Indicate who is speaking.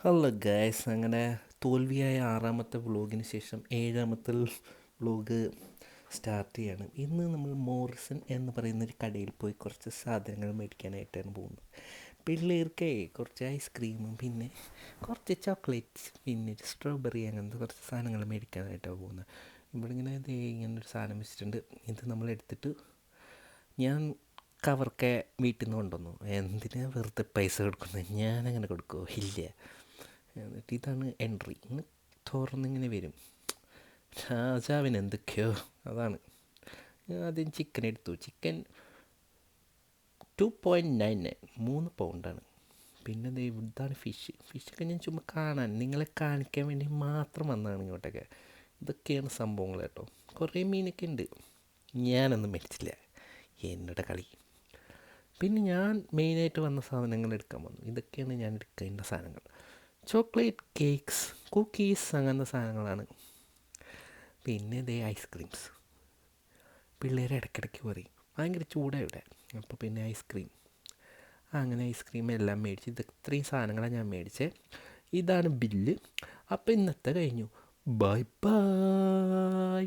Speaker 1: Hello guys, അങ്ങനെ തോൽവിയായ ആറാമത്തെ വ്ളോഗിന് ശേഷം ഏഴാമത്തെ വ്ളോഗ് സ്റ്റാർട്ട് ചെയ്യാണ്. ഇന്ന് നമ്മൾ മോറിസൺ എന്ന് പറയുന്നൊരു കടയിൽ പോയി കുറച്ച് സാധനങ്ങൾ മേടിക്കാനായിട്ടാണ് പോകുന്നത്. പിള്ളേർക്ക് കുറച്ച് ഐസ്ക്രീമും പിന്നെ കുറച്ച് ചോക്ലേറ്റ്സ് പിന്നെ സ്ട്രോബെറി അങ്ങനത്തെ കുറച്ച് സാധനങ്ങൾ മേടിക്കാനായിട്ടാണ് പോകുന്നത്. ഇവിടെ ഇങ്ങനൊരു സാധനം വെച്ചിട്ടുണ്ട്. ഇത് നമ്മൾ എടുത്തിട്ട് ഞാൻ കവറൊക്കെ വീട്ടിൽ നിന്ന് കൊണ്ടുവന്നു. എന്തിനാ വെറുതെ പൈസ കൊടുക്കുന്നത്? ഞാനങ്ങനെ കൊടുക്കുമോ? ഇല്ല. എന്നിട്ട് ഇതാണ് എൻട്രി. ഇങ്ങനെ തുറന്നിങ്ങനെ വരും. രാജാവിന് എന്തൊക്കെയോ അതാണ്. ആദ്യം ചിക്കൻ എടുത്തു. ചിക്കൻ 2.99 £3. പിന്നെ ഇതാണ് ഫിഷൊക്കെ ഞാൻ ചുമ്മാ കാണാൻ, നിങ്ങളെ കാണിക്കാൻ വേണ്ടി മാത്രം വന്നതാണ് ഇങ്ങോട്ടൊക്കെ. ഇതൊക്കെയാണ് സംഭവങ്ങൾ കേട്ടോ. കുറേ മീനൊക്കെ ഉണ്ട്. ഞാനൊന്നും മേടിച്ചില്ല, എന്നോട് കളി. പിന്നെ ഞാൻ മെയിനായിട്ട് വന്ന സാധനങ്ങൾ എടുക്കാൻ വന്നു. ഇതൊക്കെയാണ് ഞാൻ എടുക്കേണ്ട സാധനങ്ങൾ: ചോക്ലേറ്റ് കേക്ക്സ്, കുക്കീസ്, അങ്ങനത്തെ സാധനങ്ങളാണ്. പിന്നെ ഐസ്ക്രീംസ്. പിള്ളേർ ഇടയ്ക്കിടയ്ക്ക് പറയും ഭയങ്കര ചൂടാണ് ഇവിടെ, അപ്പോൾ പിന്നെ ഐസ്ക്രീം. അങ്ങനെ ഐസ്ക്രീം എല്ലാം മേടിച്ച് ഇത്രയും സാധനങ്ങളാണ് ഞാൻ മേടിച്ചത്. ഇതാണ് ബില്ല്. അപ്പോൾ ഇന്നത്തെ കഴിഞ്ഞു. Bye bye.